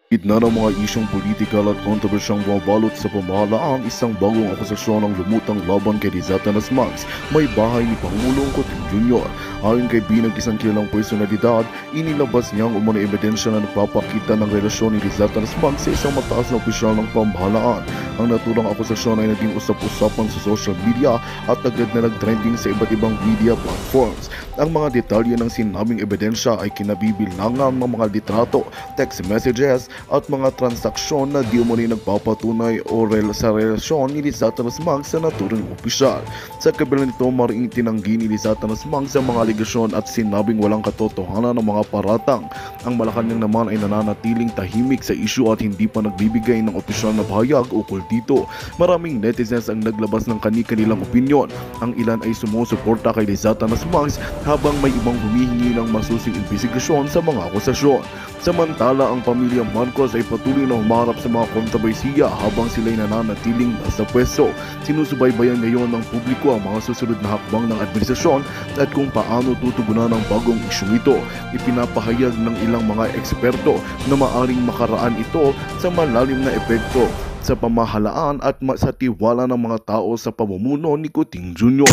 Gitna ng mga isyong politikal at kontrobersyang bumabalot sa pamahalaan, isang bagong akusasyon ang lumutang laban kay Rizata Nasmags, may bahay ni Pangulong Cotin Jr. Ayon kay Binag, isang kilalang personalidad, inilabas niya ang umunang ebidensya na nagpapakita ng relasyon ni Rizata Nasmags sa isang mataas na opisyal ng pamahalaan. Ang naturang akusasyon ay naging usap-usapan sa social media at agad na nag-trending sa iba't ibang media platforms. Ang mga detalye ng sinabing ebidensya ay kinabibilangan ng mga litrato, text messages at mga transaksyon na di umano'y nagpapatunay sa relasyon ni Lizata Nasmag sa naturing opisyal. Sa kabila nito, mariing tinanggi ni Lizata Nasmag sa mga aligasyon at sinabing walang katotohanan ng mga paratang. Ang Malacanang naman ay nananatiling tahimik sa isyu at hindi pa nagbibigay ng opisyal na pahayag ukol dito. Maraming netizens ang naglabas ng kani-kanilang opinyon. Ang ilan ay sumusuporta kay Lizata Nasmag habang may ibang humihingi ng masusing investigasyon sa mga akusasyon. Samantala, ang pamilya Marcos ay patuloy na humarap sa mga kontrobersiya habang sila'y nananatiling nasa pwesto. Sinusubaybayan ngayon ng publiko ang mga susunod na hakbang ng administrasyon at kung paano tutugunan ang bagong isyong ito. Ipinapahayag ng ilang mga eksperto na maaring makaraan ito sa malalim na epekto sa pamahalaan at sa tiwala ng mga tao sa pamumuno ni Cotin Jr.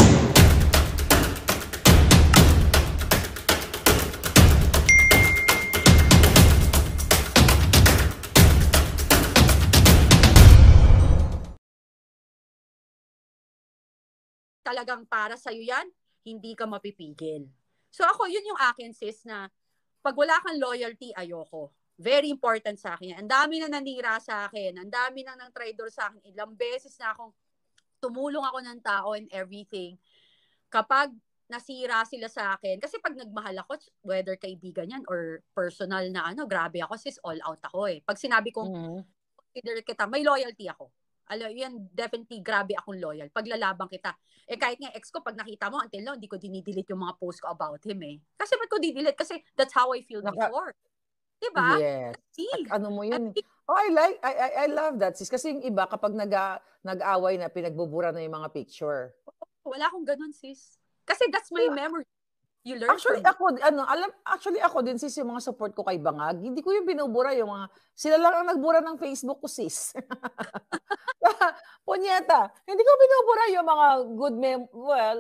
Talagang para sa'yo yan, hindi ka mapipigil. So ako, yun yung akin sis na pag wala kang loyalty, ayoko. Very important sa akin. Ang dami na nanira sa akin. Ang dami na ng traitor sa akin. Ilang beses na akong tumulong ako ng tao and everything. Kapag nasira sila sa akin, kasi pag nagmahal ako, whether kaibigan yan or personal na ano, grabe ako sis, all out ako eh. Pag sinabi kong consider kita, may loyalty ako. Alam, yan, definitely, grabe akong loyal. Paglalabang kita. Eh, kahit nga ex ko, pag nakita mo, until now, hindi ko dinidelete yung mga post ko about him eh. Kasi ba't ko didelete? Kasi that's how I feel before. Diba? Yes. See? Ano mo yun? Oh, I love that, sis. Kasi yung iba, kapag nag-away na, pinagbubura na yung mga picture. Wala akong ganun, sis. Kasi that's my memory. You learn Actually, from actually ako din, sis, yung mga support ko kay Bangag, hindi ko yung binubura yung mga, sila lang ang nagbura ng Facebook ko, sis. Punyeta, hindi ko binubura yung mga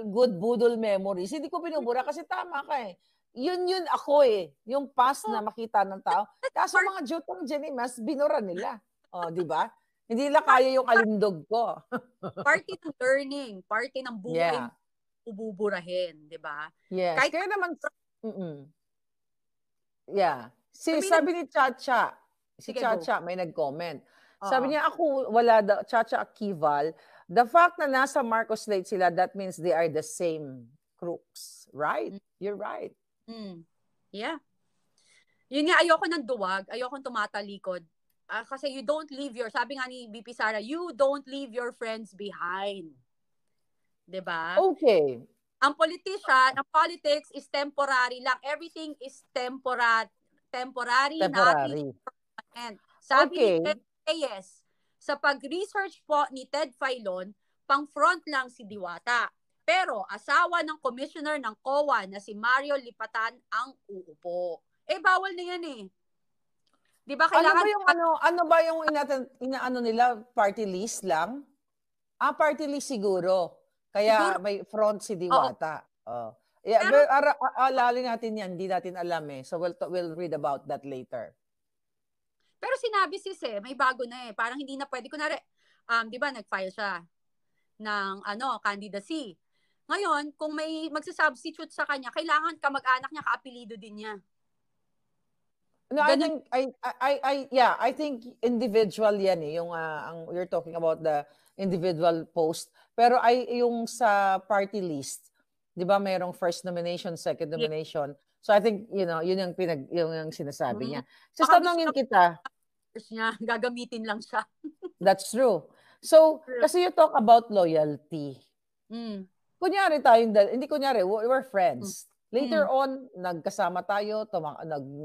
good budol memories. Hindi ko binubura kasi tama ka eh. Yun ako eh. Yung past na makita ng tao. Kaso mga jutong dyan eh, mas binura nila. O, di ba? Hindi nila kaya yung alindog ko. Party ng learning, party ng buhay Yeah. ububurahin, di ba? Yes. Kahit Kaya naman, yeah. Sabi ni Chacha, si Sige, Chacha may nag-comment. Sabi niya, ako, wala daw, Chacha Akival, the fact na nasa Marcos Slate sila, that means they are the same crooks. Right? You're right. Yeah. Yun nga, ayoko ng duwag, ayoko tumatalikod. Kasi you don't leave sabi nga ni BP Sara, you don't leave your friends behind. Diba? Okay. Ang politics is temporary lang. Everything is temporary, nothing permanent. Sabi ni Ted Reyes, sa pag-research po ni Ted Filon, pang-front lang si Diwata. Pero asawa ng commissioner ng COA na si Mario Lipatan ang uupo. Eh, bawal na yan eh. Di ba kailangan... Ano ba yung inaano nila? Party list lang? Party list siguro. Kaya siguro, may front si Diwata. Yeah, pero alalin natin yan. Hindi natin alam eh. So we'll read about that later. Pero sinabi sis eh, may bago na eh. Parang hindi na pwede. Kunwari, di ba nag-file siya ng candidacy. Ngayon, kung may magsasubstitute sa kanya, kailangan kamag-anak niya, kaapelido din niya. No, I think individual yan eh. Yung you're talking about the individual post. Pero yung sa party list, 'di ba, mayroong first nomination, second nomination. So I think, yun yung sinasabi niya. So tanongin kita, niya, gagamitin lang siya. That's true. So, kasi you talk about loyalty. Kunyari we're friends. Later on, nagkasama tayo,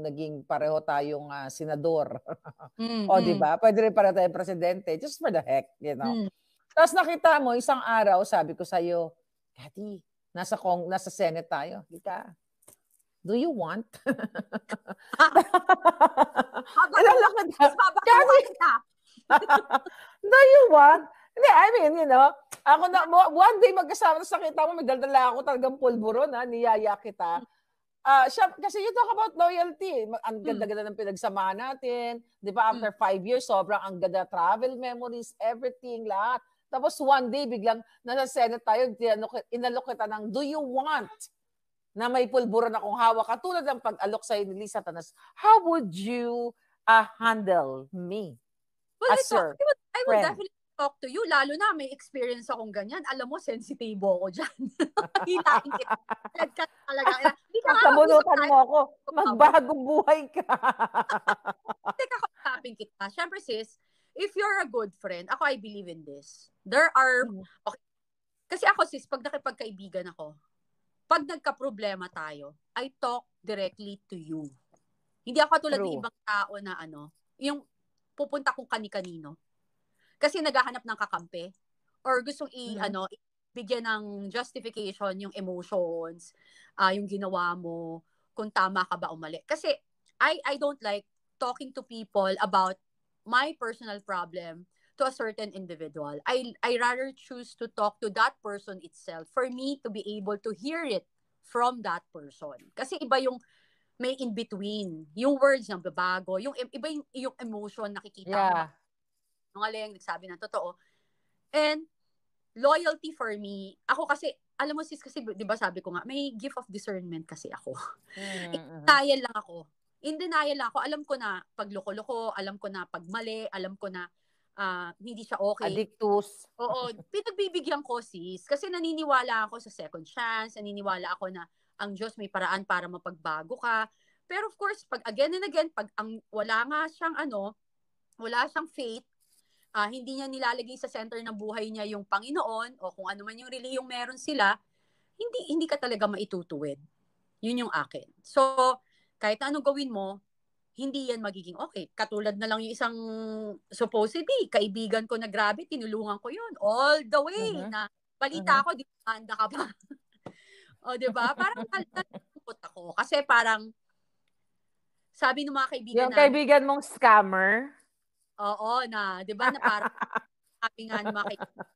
naging pareho tayong senador. O, di ba? Pwede rin para tayong presidente. Just for the heck, you know. Tapos nakita mo, isang araw, sabi ko sa'yo, Cathy, nasa Senate tayo. Kita. do you want? Inalok kita. Do you want? Hindi, I mean, ako na, one day magkasama sa kita mo, may daldala ako talagang pulburon, niyaya kita. Kasi you talk about loyalty. Ang ganda-ganda ng pinagsamahan natin. Di ba, after 5 years, sobrang ang ganda travel memories, everything, lahat. Tapos one day, biglang nasa Senate tayo, inalok kita ng, do you want? Na may pulburon akong hawak. Katulad ng pag-alok sa'yo ni Lisa Tanas, how would you handle me? Well, sir, I will definitely talk to you, lalo na may experience akong ganyan. Alam mo, sensitive ako dyan. Hilahin kita. Talaga. Sabunutan mo ako. Magbagong buhay ka. Teka, kausapin kita. Siyempre sis, if you're a good friend, ako I believe in this. There are, okay. Kasi ako sis, pag nakipagkaibigan ako, pag nagka-problema tayo, I talk directly to you. Hindi ako katulad ng ibang tao na yung pupunta kung kani-kanino. Kasi naghahanap ng kakampi or gustong bigyan ng justification yung emotions, yung ginawa mo, kung tama ka ba o mali. Kasi I don't like talking to people about my personal problem to a certain individual. I rather choose to talk to that person itself for me to be able to hear it from that person. Kasi iba yung may in between. Yung words na babago, yung iba yung emotion nakikita mo. Nungaling, nagsabi ng totoo. And loyalty for me, ako kasi, alam mo sis, kasi di ba sabi ko nga, may gift of discernment kasi ako. In denial lang ako. Alam ko na pag loko-loko, alam ko na pag mali, alam ko na hindi siya okay. Addictus. Oo, pinagbibigyan ko sis. Kasi naniniwala ako sa second chance, naniniwala ako na ang Diyos may paraan para mapagbago ka. Pero of course, pag again and again, pag wala siyang faith, hindi niya nilalagay sa center ng buhay niya yung Panginoon o kung ano man yung reliyong meron sila, hindi ka talaga maitutuwid. Yun yung akin. So, kahit anong gawin mo, hindi yan magiging okay. Katulad na lang yung isang supposedly, kaibigan ko na grabe, tinulungan ko yun all the way na balita ko, di manda ka pa. O, diba? Parang nalungkot ako. Kasi parang, sabi ng mga kaibigan yung kaibigan mong scammer? Oo, diba na parang, sabi nga ng mga kaibigan,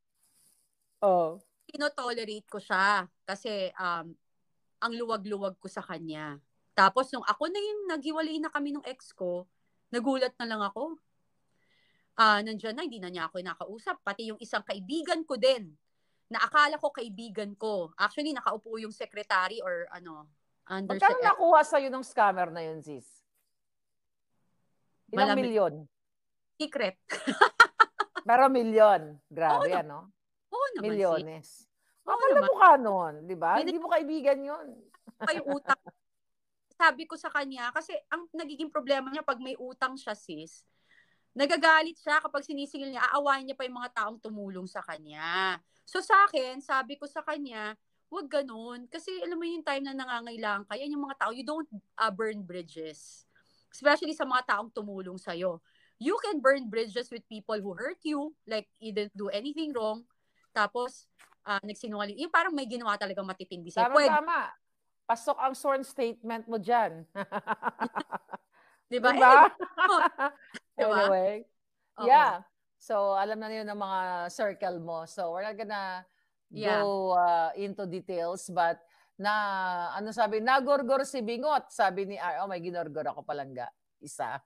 tinotolerate ko siya. Kasi, ang luwag-luwag ko sa kanya. Tapos, nung ako na yung naghiwalay na kami ng ex ko, nagulat na lang ako. Nandiyan na, hindi na niya ako nakausap. Pati yung isang kaibigan ko din, na akala ko kaibigan ko. Actually, nakaupo yung secretary or under magkano nakuha sa'yo ng scammer na yun, sis? Ilang milyon? Secret. Pero milyon. Grabe, Oo naman, milyones. Kapal na mukha nun, di ba? Hindi mo kaibigan yun. Yung utang. Sabi ko sa kanya, kasi ang nagiging problema niya pag may utang siya, sis, nagagalit siya kapag sinisingil niya, aawahin niya pa yung mga taong tumulong sa kanya. So sa akin, sabi ko sa kanya, huwag ganun. Kasi alam mo yung time na nangangailangan ka, yan yung mga tao, you don't burn bridges. Especially sa mga taong tumulong sa'yo. You can burn bridges with people who hurt you, like you didn't do anything wrong, tapos nagsinungaling. Yung parang may ginawa talagang matitindi sa'yo. Tama. Pasok ang sworn statement mo dyan. Diba? Anyway. Yeah. So, alam na yun ng mga circle mo. So, we're not gonna go into details. But, sabi, nagorgor si Bingot. Sabi ni may ginorgor ako palangga. Isa.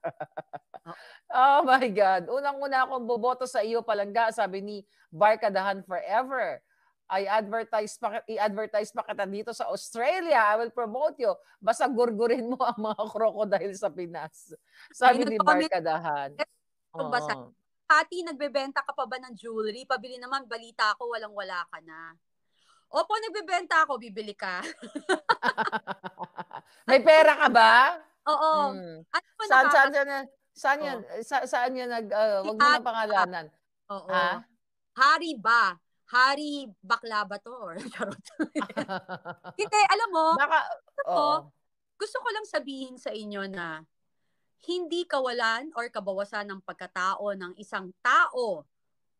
Oh my God. Unang-una akong boboto sa iyo palangga. Sabi ni Barkadahan Forever. I-advertise pa kita dito sa Australia. I will promote you. Basta gurgurin mo ang mga crocodile sa Pinas. Sabi ni Barkadahan. Pati, nagbebenta ka pa ba ng jewelry? Pabili naman, balita ko, walang-wala ka na. Opo, nagbebenta ako, bibili ka. May pera ka ba? Oo. Saan yan wag mo na pangalanan. Oo. Hari ba? Hari bakla ba to? Or charot. Hindi, alam mo, gusto ko lang sabihin sa inyo na hindi kawalan or kabawasan ng pagkatao ng isang tao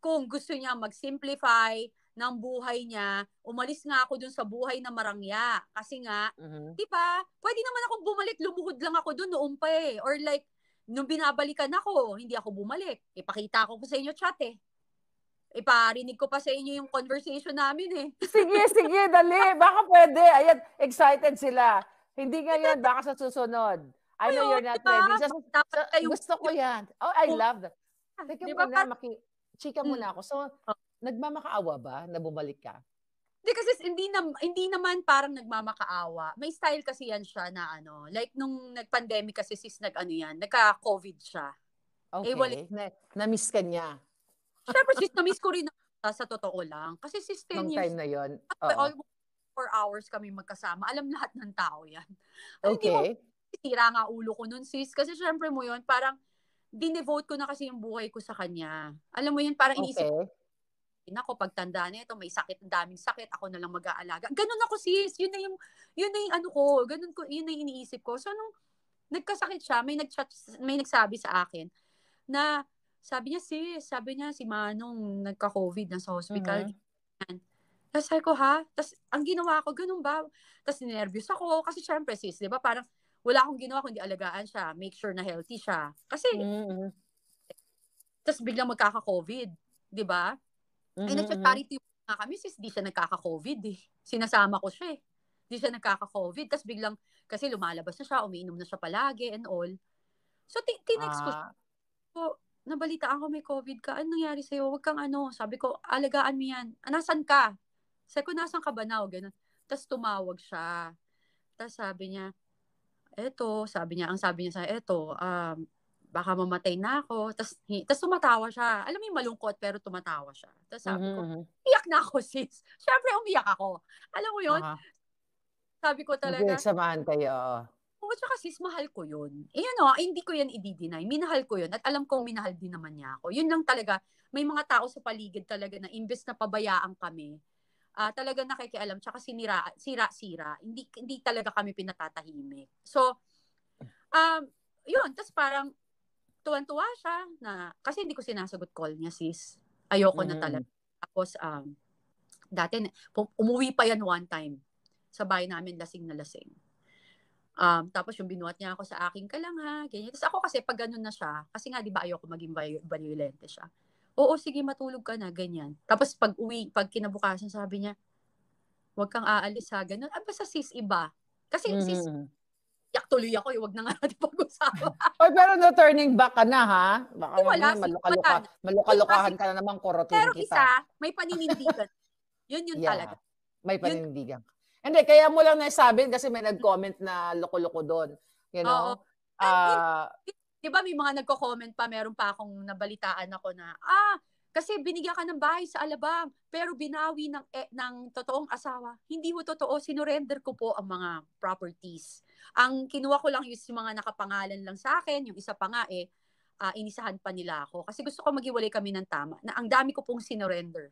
kung gusto niya mag-simplify ng buhay niya, umalis nga ako dun sa buhay na marangya. Kasi nga, di ba, pwede naman akong bumalik, lumuhod lang ako dun noon pa eh. Or like, nung binabalikan ako, hindi ako bumalik. Ipakita ko sa inyo chat eh. Iparinig ko pa sa inyo yung conversation namin eh. Sige, dali. Baka pwede. Ayan, excited sila. Hindi ngayon, baka sa susunod. I know you're not ready. Gusto ko yan. Oh, I love that. Teka muna, chika muna ako. So, nagmamakaawa ba na bumalik ka? Hindi kasi hindi naman parang nagmamakaawa. May style kasi yan siya na like nung nag-pandemic kasi sis nagka-COVID siya. Okay. Na-miss ka niya. Siyempre sis, na-miss ko rin sa totoo lang. Kasi sis 10 years. Time na yun. Almost 4 hours kami magkasama. Alam lahat ng tao yan. Okay. Tira nga ulo ko nun sis. Kasi syempre mo yun, parang dinevote ko na kasi yung buhay ko sa kanya. Alam mo yun, parang inisip ko, ako pagtanda nito, may sakit, daming sakit, ako na lang mag-aalaga. Ganun ako sis, yun na yung ko, yun na yung iniisip ko. So nung nagkasakit siya, may nagsabi sa akin na sabi niya si Manong nagka-COVID na sa hospital. Tapos sabi ko, ha? Tapos ang ginawa ko, ganun ba? Tapos nervous ako kasi syempre sis, di ba parang wala akong ginawa kundi alagaan siya, make sure na healthy siya. Kasi tapos biglang magkaka-COVID, di ba? Ay, nag-charity nga kami, sis, di siya nagkaka-COVID eh. Sinasama ko siya eh. Di siya nagkaka-COVID. Tapos biglang, kasi lumalabas na siya, umiinom na siya palagi and all. So, tinext ko siya. So, nabalitaan ko may COVID ka. Ano nangyari sa'yo? Huwag kang Sabi ko, alagaan mo yan. Nasaan ka? Sabi ko, nasaan ka ba na? Ganun. Tapos tumawag siya. Tapos sabi niya, ang sabi niya sa baka mamatay na ako. Tapos tumatawa siya. Alam mo yung malungkot, pero tumatawa siya. Tapos sabi ko, iyak na ako, sis. Siyempre, umiyak ako. Alam mo yun? Sabi ko talaga. Nagsamahan kayo. Oo, tsaka sis, mahal ko yun. Hindi ko yan i-deny. Minahal ko yun. At alam kong minahal din naman niya ako. Yun lang talaga. May mga tao sa paligid talaga na imbes na pabayaan kami, talaga nakikialam. Tsaka sira-sira. Hindi talaga kami pinatatahimik. So, yun. Tapos parang, tuwan-tuwa siya na, kasi hindi ko sinasagot call niya sis. Ayoko na talaga. Tapos, dati, umuwi pa yan one time. Sa bahay namin, lasing na lasing. Tapos yung binuhat niya ako sa akin ka lang ha, ganyan. Tapos ako kasi pag ganun na siya, kasi nga di ba ayoko maging violente siya. Oo, sige matulog ka na, ganyan. Tapos pag kinabukasan sabi niya, huwag kang aalis ha, ganun. Basta sis iba. Kasi sis, yak tuloy ako, wag na nga natin pag-usapan. Pero no turning back ka na, ha? Baka wala, malukalukahan ka na naman, korotin pero kita. Pero isa, may paninindigan. Yun talaga. May paninindigan. Hindi, kaya mo lang nasabi kasi may nag-comment na loko-loko doon. You know? Di ba may mga nagko-comment pa, meron pa akong nabalitaan ako na, kasi binigyan ka ng bahay sa Alabang, pero binawi ng totoong asawa. Hindi ho totoo, sinurrender ko po ang mga properties. Ang kinuha ko lang yung mga nakapangalan lang sa akin, yung isa pa nga inisahan pa nila ako. Kasi gusto ko maghiwalay kami ng tama, na ang dami ko pong sinurrender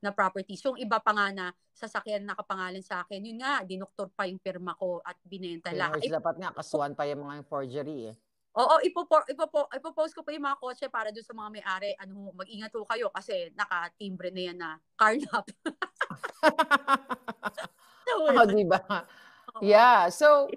na properties. Yung iba pa nga na sasakyan nakapangalan sa akin, yun nga, dinoktor pa yung pirma ko at binenta lahat. Dapat nga, kasuhan pa yung mga forgery eh. Oo, ipopost ko pa yung mga kotse para doon sa mga may-ari. Mag-ingat po kayo kasi naka-timbre na yan na carnap. Diba? Yeah. So,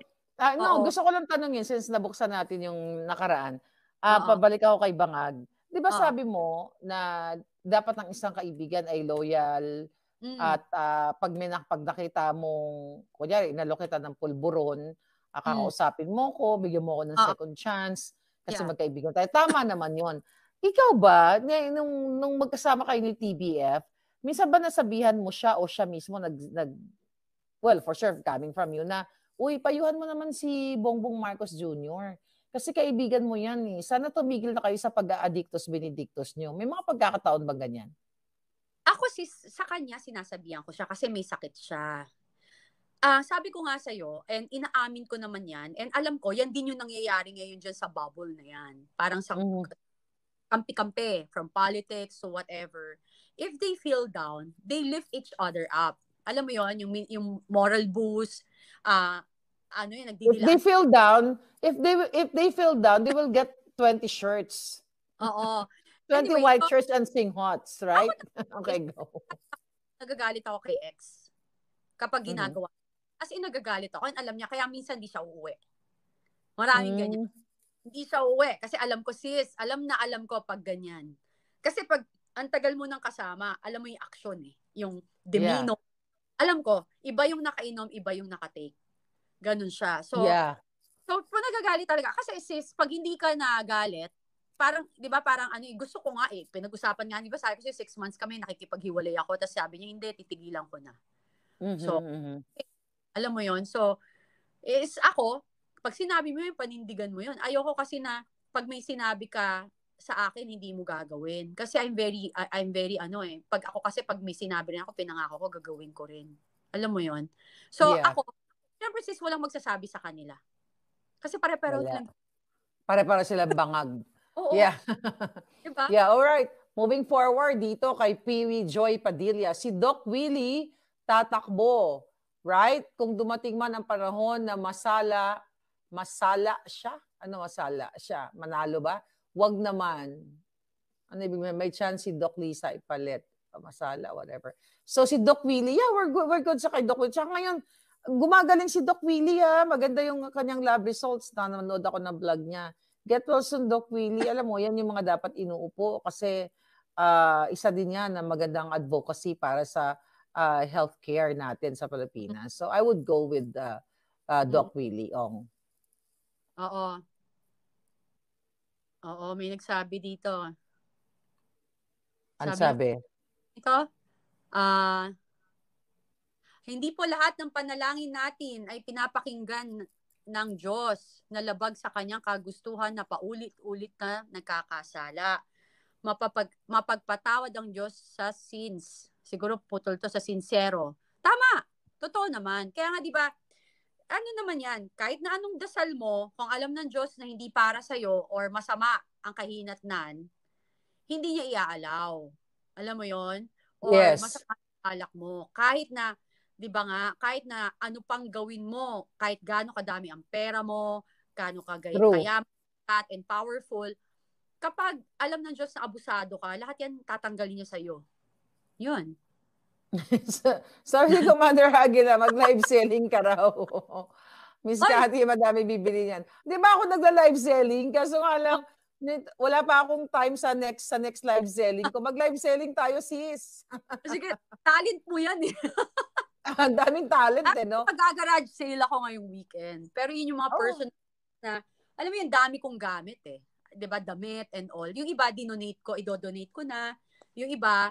gusto ko lang tanungin since nabuksan natin yung nakaraan. Pabalik ako kay Bangag. Di ba sabi mo na dapat ang isang kaibigan ay loyal at pag nakita mong, kunyari, inalok kita ng pulburon, kakausapin mo ko, bigyan mo ko ng second chance kasi magkaibigan tayo. Tama naman yon. Ikaw ba, nung magkasama kayo ni TBF, minsan ba nasabihan mo siya o siya mismo well, for sure, coming from you na, uy, payuhan mo naman si Bongbong Marcos Jr. Kasi kaibigan mo yan eh. Sana tumigil na kayo sa pag-addictus benedictus nyo. May mga pagkakataon ba ganyan? Ako sa kanya sinasabihan ko siya kasi may sakit siya. Sabi ko nga sa'yo, and inaamin ko naman yan, and alam ko, yan din yung nangyayari ngayon dyan sa bubble na yan. Parang sa kampi-kampi, from politics to whatever. If they feel down, they lift each other up. Alam mo yon, yung moral boost, if they feel down, they will get 20 shirts. Oo. 20 white shirts and sing hots, right? Okay, go. nagagalit ako kay ex kapag ginagawa. As in, nagagalit ako. And alam niya, kaya minsan di siya uuwi. Maraming ganyan. Hindi siya uuwi. Kasi alam ko, sis, alam ko pag ganyan. Kasi pag ang tagal mo nang kasama, alam mo yung action eh. Yung demeanor. Yeah. Alam ko, iba yung nakainom, iba yung nakatake. Ganun siya. So, so nagagalit talaga. Kasi sis, pag hindi ka nagalit, parang, di ba, parang ano, gusto ko nga eh, pinag-usapan nga, di ba, sabi ko 6 months kami, nakikipaghiwalay ako, tapos sabi niya, hindi, titigilan ko na. So, alam mo yon. So, is ako, pag sinabi mo yun, panindigan mo yun. Ayoko kasi na, pag may sinabi ka sa akin, hindi mo gagawin. Kasi I'm very ano eh, pag may sinabi rin ako, pinangako ko, gagawin ko rin. Alam mo yon. So, ako, syempre sis, walang magsasabi sa kanila. Kasi pare-pareho silang bangag. Oo. Yeah. Diba? Yeah, all right. Moving forward dito kay Piwi Joy Padilla, si Doc Willie tatakbo, right? Kung dumating man ang panahon na masala siya. Ano masala siya? Manalo ba? Wag naman. Ano ibig may chance si Doc Lisa ipalit. Masala, whatever. So si Doc Willie, yeah, we're good sa kay Doc Willie. Tsaka ngayon, gumagaling si Doc Willie, maganda yung kanyang lab results. Nanonood ako ng vlog niya. Get well soon, Doc Willie. Alam mo, yan yung mga dapat inuupo kasi isa din yan na magandang advocacy para sa healthcare natin sa Pilipinas. So I would go with Doc Willie Ong. Oo. Oo, may nagsabi dito. Ano sabi? Ito, hindi po lahat ng panalangin natin ay pinapakinggan ng Diyos na labag sa kanyang kagustuhan na paulit-ulit na nagkakasala. Mapagpatawad ang Diyos sa sins. Siguro putol to sa sincero. Tama! Totoo naman. Kaya nga, di ba, ano naman yan, kahit na anong dasal mo, kung alam ng Diyos na hindi para sa'yo or masama ang kahinatnan, hindi niya iaalaw. Alam mo yon? Or masama ang alak mo. Kahit na, di ba nga, kahit na ano pang gawin mo, kahit gaano kadami ang pera mo, gaano kayaman and powerful, kapag alam ng Diyos na abusado ka, lahat yan tatanggalin niya sa'yo. Yun. Sabi ni Commander Hagila, mag-live selling ka raw. Miss Cathy, madami bibili niyan. Di ba ako nagla-live selling? Kaso nga lang, wala pa akong time sa next live selling ko. Mag-live selling tayo, sis. Sige, talent mo yan eh. Ang daming talent eh, no? Mag-garage sale ako ngayong weekend. Pero yun yung mga person na, alam mo yung dami kong gamit eh. Diba, damit and all. Yung iba, idodonate ko na. Yung iba,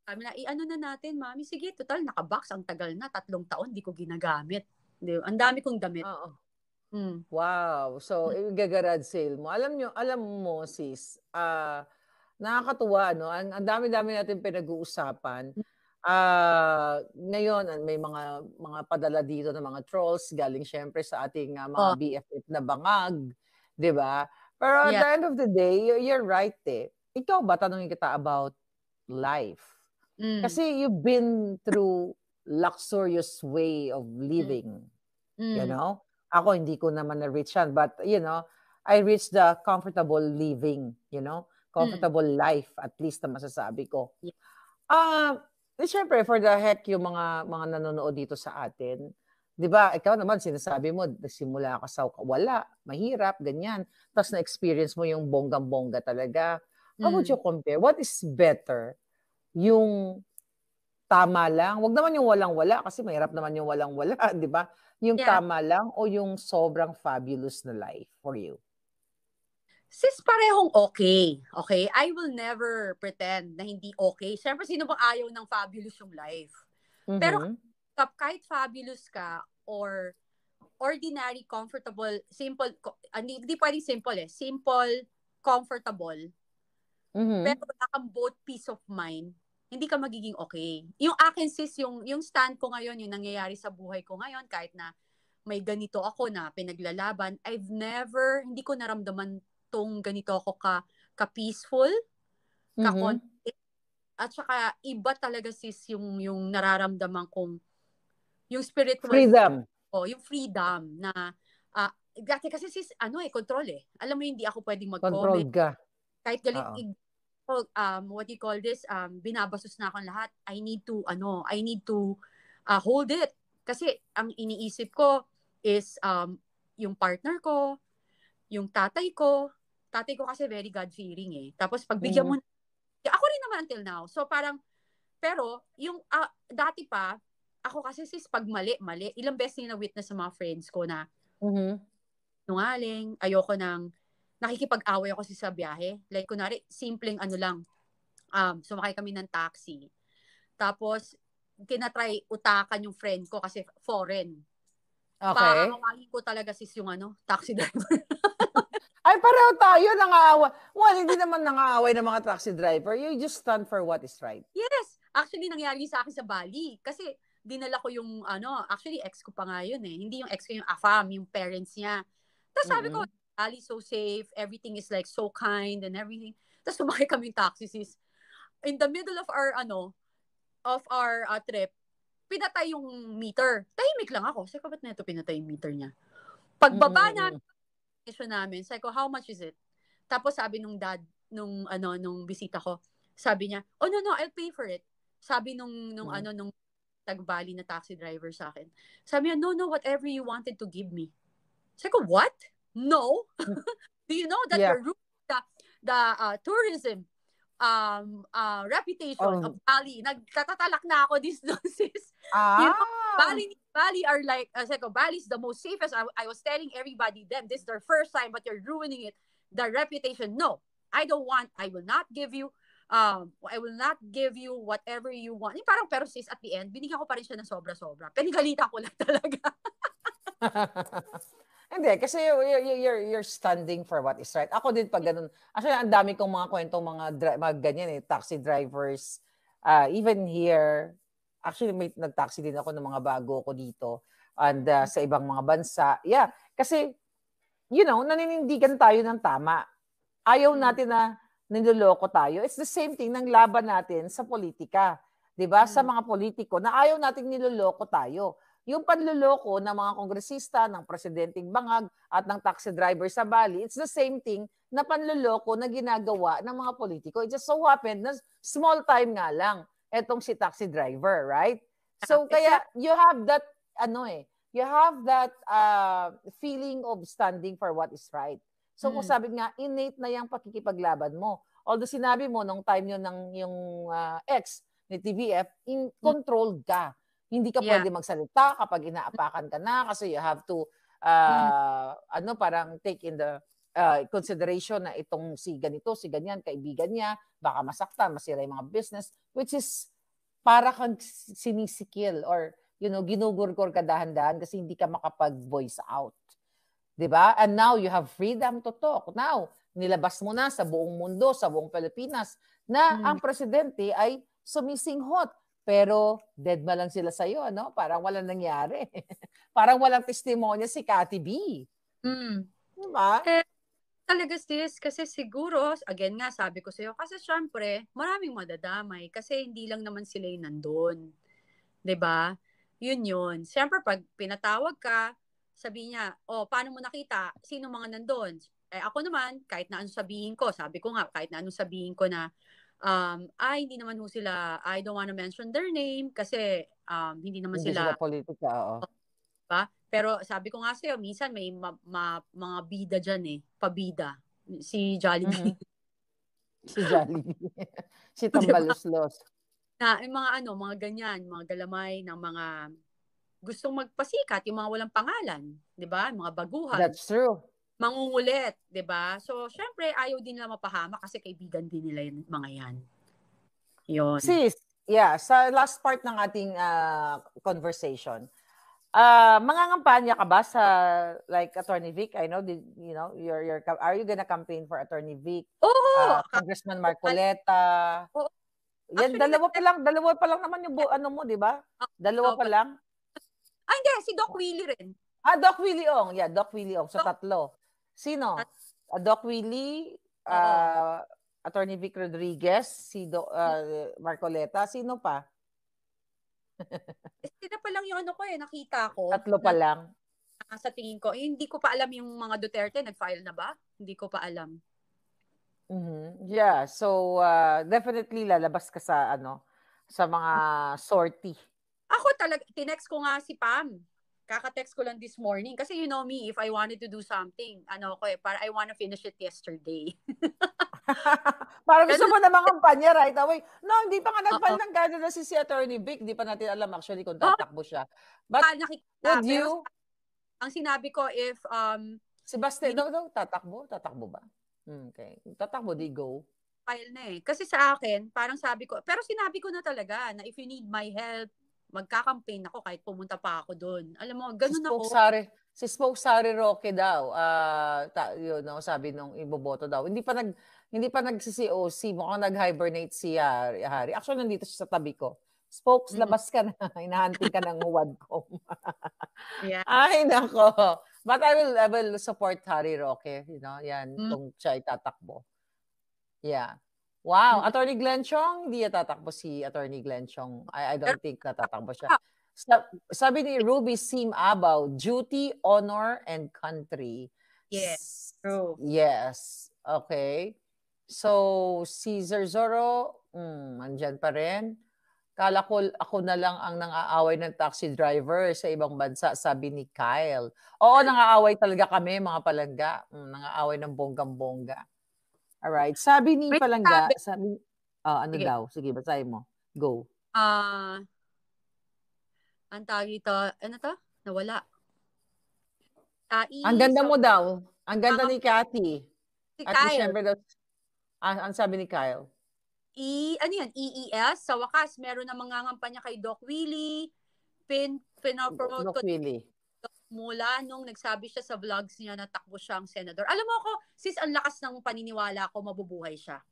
sabi na, ano na natin, mami, sige, total, nakabox, ang tagal na, 3 taon, di ko ginagamit. Diba? Ang dami kong damit. Wow. So, i-garage sale mo. Alam mo, sis, nakakatuwa, no? Ang dami-dami natin pinag-uusapan. Ngayon, may mga padala dito ng mga trolls, galing syempre sa ating mga BFF na bangag, di ba? Pero at the end of the day, you're right eh. Ikaw ba, tanongin kita about life? Kasi you've been through luxurious way of living. You know? Ako, hindi ko naman na-reach yan. But, you know, I reached the comfortable living, you know? Comfortable life, at least na masasabi ko. Siyempre, for the heck, yung mga nanonood dito sa atin, di ba, ikaw naman, sinasabi mo, nagsimula ka sa wala, mahirap, ganyan. Tapos na-experience mo yung bonggang-bongga talaga. How would you compare? What is better? Yung tama lang? Wag naman yung walang-wala, kasi mahirap naman yung walang-wala, di ba? Yung tama lang o yung sobrang fabulous na life for you? Sis, parehong okay. Okay? I will never pretend na hindi okay. Siyempre, sino bang ayaw ng fabulous yung life? Pero kahit fabulous ka or ordinary, comfortable, simple, hindi pwedeng simple eh. Simple, comfortable, pero wala kang both peace of mind, hindi ka magiging okay. Yung akin, sis, yung stand ko ngayon, yung nangyayari sa buhay ko ngayon, kahit na may ganito ako na pinaglalaban, hindi ko naramdaman tong ganito ako ka-peaceful, ka-content, at saka iba talaga sis yung nararamdaman kong yung spiritual freedom. Yung freedom na kasi sis, control eh. Alam mo, hindi ako pwedeng mag-comment. Controlled ka. Kahit galit, what do you call this, binabasos na akong lahat. I need to hold it. Kasi ang iniisip ko is yung partner ko, yung tatay ko. Tatay ko kasi very God-fearing eh. Tapos pagbigyan mo, ako rin naman until now. So parang, pero yung dati pa, ako kasi sis, pag mali. Ilang beses na witness sa mga friends ko na nungaling, ayoko nang nakikipag-away ako sa biyahe. Like, kunwari, simpleng lang, sumakay kami ng taxi. Tapos, tinatry utakan yung friend ko kasi foreign. Okay. Paawahin ko talaga sis yung taxi driver. Ay, pareho tayo, nang-aaway. Well, hindi naman nang-aaway ng mga taxi driver. You just stand for what is right. Yes. Actually, nangyari sa akin sa Bali. Kasi, dinala ko yung, actually, ex ko pa nga yun eh. Hindi yung ex ko, yung AFAM, yung parents niya. Tapos sabi ko, Bali so safe, everything is like so kind and everything. Tapos sumakay kaming taxi sis. In the middle of our trip, pinatay yung meter. Tahimik lang ako. Sabi ko, ba't na ito pinatay yung meter niya? Pagbaba namin, sabi ko, how much is it? Tapos sabi nung dad, nung bisita ko, sabi niya, oh no, I'll pay for it. Sabi nung tagbali na taxi driver sa akin. Sabi niya, no, whatever you wanted to give me. Sabi ko, what? No. Do you know that you're ruining the tourism reputation of Bali? Nagtatatalak na ako this sis. You know, Bali are like, Bali is the most safest. I was telling everybody this is their first time, but you're ruining it. The reputation. No, I will not give you whatever you want. Parang, pero sis, at the end, binigyan ko pa rin siya ng sobra-sobra. Pinigalitan ko lang talaga. Hindi, kasi you're standing for what is right. Ako din pag ganun. Actually, ang dami kong mga kwentong mga ganyan taxi drivers. Even here, actually may nag-taxi din ako ng mga bago ko dito and sa ibang mga bansa. Yeah, kasi naninindigan tayo ng tama. Ayaw natin na niloloko tayo. It's the same thing ng laban natin sa politika. 'Di ba? Sa mga politiko na ayaw nating niloloko tayo. Yung panloloko ng mga kongresista, ng presidenteng bangag, at ng taxi driver sa Bali, it's the same thing na panloloko na ginagawa ng mga politiko. It just so happened na small time nga lang etong si taxi driver, right? So kaya you have that feeling of standing for what is right. So kung sabi nga, innate na yung pakikipaglaban mo. Although sinabi mo nung time yun ng yung ex ni TVF, controlled ka. Hindi ka pwede magsalita kapag inaapakan ka na kasi you have to parang take in the consideration na itong si ganito, si ganyan, kaibigan niya, baka masaktan, masira yung mga business, which is para kang sinisikil or ginugurgor ka dahan-dahan kasi hindi ka makapag-voice out. 'Di ba? And now you have freedom to talk. Now, nilabas mo na sa buong mundo, sa buong Pilipinas na ang presidente ay sumisinghot. Pero dead ma lang sila sa'yo, ano? Parang walang nangyari. Parang walang testimonya si Cathy B. Diba? Talaga sis, kasi siguro, again nga, sabi ko sa'yo, kasi syempre, maraming madadamay kasi hindi lang naman sila yung nandun. 'Di ba? Yun. Syempre, pag pinatawag ka, sabi niya, paano mo nakita? Sino mga nandun? Ako naman, kahit na anong sabihin ko, sabi ko nga, kahit na anong sabihin ko na, hindi naman ho sila, I don't wanna mention their name kasi hindi naman hindi sila politika, oo. Diba? Pero sabi ko nga sa'yo, minsan may mga bida dyan pabida. Si Jollibee. Si Jollibee. Si Tambaluslos. Na yung mga ganyan, mga galamay ng mga gustong magpasikat, yung mga walang pangalan, 'di ba? Mga baguhan. That's true. Mangungulit, 'di ba? So, syempre ayaw din nila mapahamak kasi kaibigan din nila yung mga 'yan. 'Yon. Sis, sa last part ng ating conversation. Mangangampanya ka ba sa like Attorney Vic? I know are you gonna campaign for Attorney Vic? Congressman Marcoleta. Yan, dalawa pa lang naman yung mo, 'di ba? Dalawa pa lang. Hindi, si Doc Willie rin. Doc Willie Ong. Yeah, Doc Willie Ong. So, tatlo. Sino? Doc Willie, Attorney Vic Rodriguez, si Marcoleta. Sino pa? Sila pa lang yung nakita ko. Tatlo pa lang. Sa tingin ko. Hindi ko pa alam yung mga Duterte, nag-file na ba? Hindi ko pa alam. Yeah, so definitely lalabas ka sa sa mga sortie. Ako talaga, tinext ko nga si Pam. Kaka-text ko lang this morning. Kasi you know me, if I wanted to do something, para I wanna finish it yesterday. Parang gusto mo na kampanya right away. No, hindi pa nga nag-file ng candidacy si Attorney Vic. Hindi pa natin alam actually kung tatakbo siya. But would you? Ang sinabi ko if si Baste, tatakbo ba? Okay. Tatakbo, di go. File na Kasi sa akin, parang sabi ko, pero sinabi ko na talaga na if you need my help, magka-campaign ako kahit pumunta pa ako doon. Alam mo, ganun ako. Si Spoke Sari Roque daw, sabi nung iboboto daw. Hindi pa nagsi-COC, mukhang nag-hibernate si Harry. Actually, nandito siya sa tabi ko. Spokes, labas ka na. Hinahanting ka ng Wadcom. Yeah. Ay, nako. But I will support Harry Roque. Yan, kung siya itatakbo. Yeah. Wow, Attorney Glenn Chong, hindi tatakbo si Attorney Glenn Chong. I don't think natatakbo siya. Sabi ni Ruby Sim Abaw, duty, honor, and country. Yes, true. Yes. Okay. So, si Zerzoro, andyan pa rin. Kala ko ako na lang ang nang-aaway ng taxi driver sa ibang bansa, sabi ni Kyle. Oo, nang-aaway talaga kami, mga palangga. Nang-aaway ng bonggang-bongga. Alright. Sabi ni Palangga, ano sige. Daw? Sige, basahin mo. Go. Ang tawag ito, ano to? Nawala. Ang ganda mo daw. Ang ganda ni Cathy. Si Kyle. Daw, ang sabi ni Kyle. Ano yan? EES. Sa wakas, meron na mga ngampanya kay Doc Willie. Pinopromote Doc Willie. Mula nung nagsabi siya sa vlogs niya na takbo siyang senador. Alam mo ako, sis, ang lakas ng paniniwala ko, mabubuhay siya.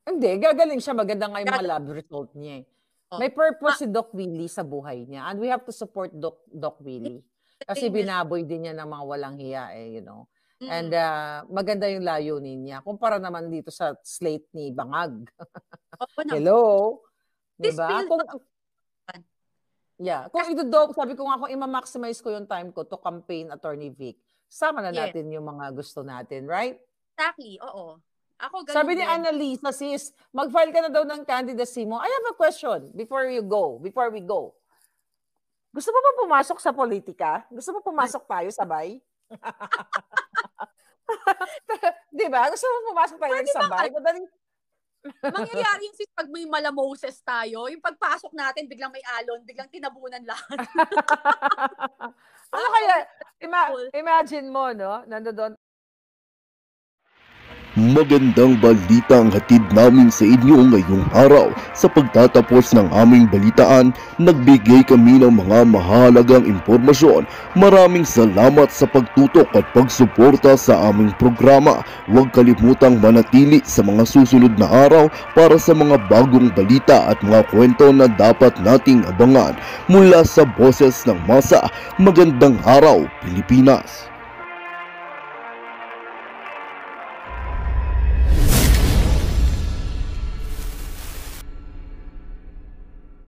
Hindi, gagaling siya. Maganda nga yung mga lab result niya. May purpose si Doc Willie sa buhay niya. And we have to support Doc Willie. Kasi binaboy din niya ng mga walang hiya And maganda yung layunin niya. Kumpara naman dito sa slate ni Bangag. Hello? Diba? Sabi ko nga kung i-maximize ko yung time ko to campaign Attorney Vic, sama na natin yung mga gusto natin, right? Exactly, oo. Ako ganun. Sabi ni Annalisa, sis, mag-file ka na daw ng candidacy mo. I have a question before we go. Gusto mo ba pumasok sa politika? Gusto mo pumasok tayo sabay? Diba? Gusto mo pumasok tayo sabay? Mangyayari yung pag may malamoses tayo, yung pagpasok natin, biglang may alon, biglang tinabunan lahat. Ano kaya, imagine mo, nandoon. Magandang balita ang hatid namin sa inyo ngayong araw. Sa pagtatapos ng aming balitaan, nagbigay kami ng mga mahalagang impormasyon. Maraming salamat sa pagtutok at pagsuporta sa aming programa. Huwag kalimutang manatili sa mga susunod na araw para sa mga bagong balita at mga kwento na dapat nating abangan. Mula sa Boses ng Masa, magandang araw, Pilipinas!